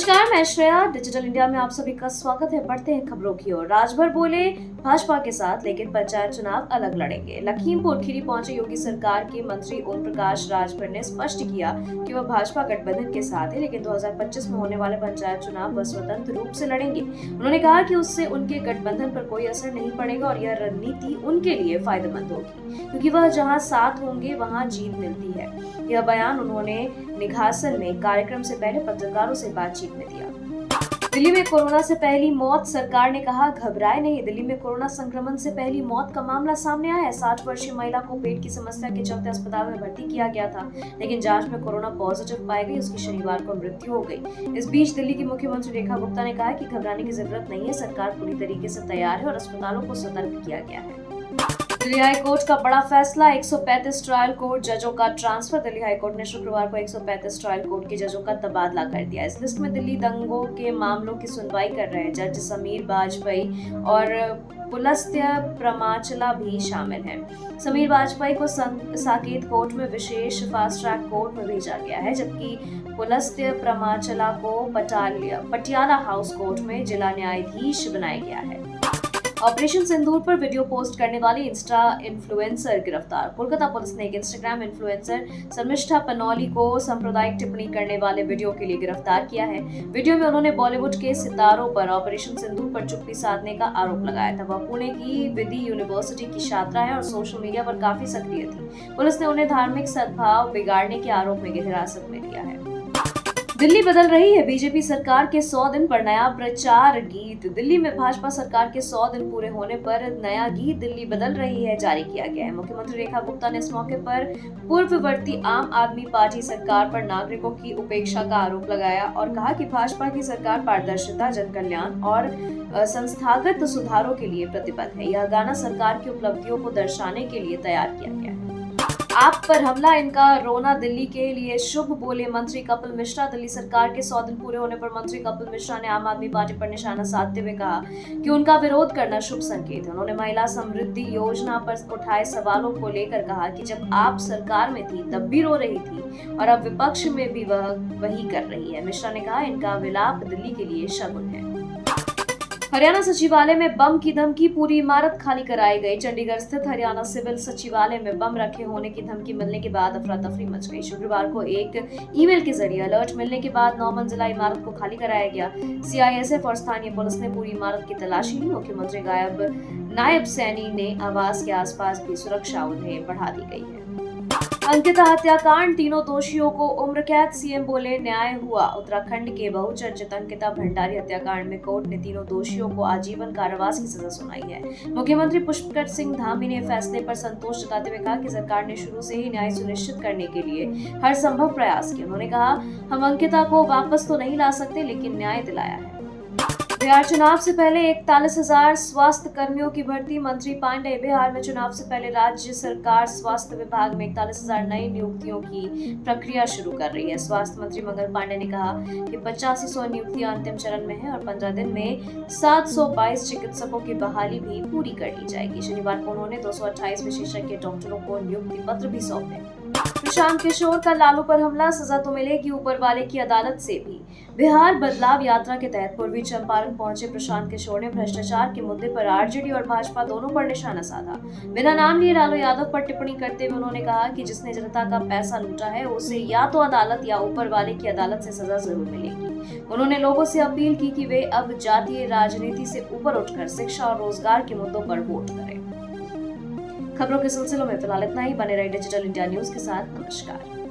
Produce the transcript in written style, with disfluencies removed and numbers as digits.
नमस्कार, मैं Shreya. Digital India में आप सभी का स्वागत है। बढ़ते हैं खबरों की ओर। राजभर बोले भाजपा के साथ, लेकिन पंचायत चुनाव अलग लड़ेंगे। लखीमपुर खीरी पहुंचे योगी सरकार के मंत्री ओम प्रकाश राजभर ने स्पष्ट किया कि वह भाजपा गठबंधन के साथ है, लेकिन 2025 में होने वाले पंचायत चुनाव वह स्वतंत्र रूप से लड़ेंगे। उन्होंने कहा कि उससे उनके गठबंधन पर कोई असर नहीं पड़ेगा और यह रणनीति उनके लिए फायदेमंद होगी, क्योंकि वह जहां साथ होंगे वहां जीत मिलती है। यह बयान उन्होंने निघासन में कार्यक्रम से पहले पत्रकारों से बातचीत में दिया। दिल्ली में कोरोना से पहली मौत, सरकार ने कहा घबराए नहीं। दिल्ली में कोरोना संक्रमण से पहली मौत का मामला सामने आया है। 60 वर्षीय महिला को पेट की समस्या के चलते अस्पताल में भर्ती किया गया था, लेकिन जांच में कोरोना पॉजिटिव पाई गई। उसकी शनिवार को मृत्यु हो गई। इस बीच दिल्ली की मुख्यमंत्री रेखा गुप्ता ने कहा कि घबराने की जरूरत नहीं है, सरकार पूरी तरीके से तैयार है और अस्पतालों को सतर्क किया गया है। दिल्ली हाई कोर्ट का बड़ा फैसला, 135 ट्रायल कोर्ट जजों का ट्रांसफर। दिल्ली हाई कोर्ट ने शुक्रवार को 135 ट्रायल कोर्ट के जजों का तबादला कर दिया। इस लिस्ट में दिल्ली दंगों के मामलों की सुनवाई कर रहे जज समीर बाजपेयी और पुलस्त्य प्रमाचला भी शामिल हैं। समीर बाजपेयी को साकेत कोर्ट में विशेष फास्ट ट्रैक कोर्ट में भेजा गया है, जबकि पुलस्त्य प्रमाचला को पटियाला हाउस कोर्ट में जिला न्यायाधीश बनाया गया है। ऑपरेशन सिंदूर पर वीडियो पोस्ट करने वाली इंस्टा इन्फ्लुएंसर गिरफ्तार। कोलकाता पुलिस ने एक इंस्टाग्राम इन्फ्लुएंसर शर्मिष्ठा पनौली को सांप्रदायिक टिप्पणी करने वाले वीडियो के लिए गिरफ्तार किया है। वीडियो में उन्होंने बॉलीवुड के सितारों पर ऑपरेशन सिंदूर पर चुप्पी साधने का आरोप लगाया था। वह पुणे की विधि यूनिवर्सिटी की छात्रा है और सोशल मीडिया पर काफी सक्रिय थी। पुलिस ने उन्हें धार्मिक सद्भाव बिगाड़ने के आरोप में हिरासत में लिया है। दिल्ली बदल रही है, बीजेपी सरकार के 100 दिन पर नया प्रचार गीत। दिल्ली में भाजपा सरकार के 100 दिन पूरे होने पर नया गीत दिल्ली बदल रही है जारी किया गया है। मुख्यमंत्री रेखा गुप्ता ने इस मौके पर पूर्ववर्ती आम आदमी पार्टी सरकार पर नागरिकों की उपेक्षा का आरोप लगाया और कहा कि भाजपा की सरकार पारदर्शिता, जनकल्याण और संस्थागत सुधारों के लिए प्रतिबद्ध है। यह गाना सरकार की उपलब्धियों को दर्शाने के लिए तैयार किया गया है। आप पर हमला, इनका रोना दिल्ली के लिए शुभ, बोले मंत्री कपिल मिश्रा। दिल्ली सरकार के 100 दिन पूरे होने पर मंत्री कपिल मिश्रा ने आम आदमी पार्टी पर निशाना साधते हुए कहा कि उनका विरोध करना शुभ संकेत है। उन्होंने महिला समृद्धि योजना पर उठाए सवालों को लेकर कहा कि जब आप सरकार में थी तब भी रो रही थी और अब विपक्ष में भी वह वही कर रही है। मिश्रा ने कहा इनका विलाप दिल्ली के लिए शगुन है। हरियाणा सचिवालय में बम की धमकी, पूरी इमारत खाली कराई गई। चंडीगढ़ स्थित हरियाणा सिविल सचिवालय में बम रखे होने की धमकी मिलने के बाद अफरा तफरी मच गई। शुक्रवार को एक ईमेल के जरिए अलर्ट मिलने के बाद 9 मंजिला इमारत को खाली कराया गया। सीआईएसएफ और स्थानीय पुलिस ने पूरी इमारत की तलाशी ली। मुख्यमंत्री नायब सैनी ने आवास के आसपास भी सुरक्षा उन्हें बढ़ा दी गई है। अंकिता हत्याकांड, तीनों दोषियों को उम्र कैद, सीएम बोले न्याय हुआ। उत्तराखंड के बहुचर्चित अंकिता भंडारी हत्याकांड में कोर्ट ने तीनों दोषियों को आजीवन कारावास की सजा सुनाई है। मुख्यमंत्री पुष्कर सिंह धामी ने फैसले पर संतोष जताते हुए कहा कि सरकार ने शुरू से ही न्याय सुनिश्चित करने के लिए हर संभव प्रयास किए। उन्होंने कहा हम अंकिता को वापस तो नहीं ला सकते, लेकिन न्याय दिलाया है। बिहार चुनाव से पहले 41,000 स्वास्थ्य कर्मियों की भर्ती, मंत्री पांडे। बिहार में चुनाव से पहले राज्य सरकार स्वास्थ्य विभाग में 41,000 नई नियुक्तियों की प्रक्रिया शुरू कर रही है। स्वास्थ्य मंत्री मंगल पांडे ने कहा कि 8500 नियुक्तियां अंतिम चरण में है और 15 दिन में 722 चिकित्सकों की बहाली भी पूरी कर ली जाएगी। शनिवार को उन्होंने 228 विशेषज्ञ डॉक्टरों को नियुक्ति पत्र भी सौंपे। प्रशांत किशोर का लालू पर हमला, सजा तो मिलेगी ऊपर वाले की अदालत से भी। बिहार बदलाव यात्रा के तहत पूर्वी चंपारण पहुंचे प्रशांत किशोर ने भ्रष्टाचार के मुद्दे पर आरजेडी और भाजपा दोनों पर निशाना साधा। बिना नाम लिए लालू यादव पर टिप्पणी करते हुए उन्होंने कहा कि जिसने जनता का पैसा लूटा है उसे या तो अदालत या ऊपर वाले की अदालत से सजा जरूर मिलेगी। उन्होंने लोगों से अपील की कि वे अब जातीय राजनीति से ऊपर उठकर शिक्षा और रोजगार के मुद्दों पर वोट करें। खबरों के सिलसिलों में फिलहाल इतना ही। बने रहे डिजिटल इंडिया न्यूज के साथ। नमस्कार।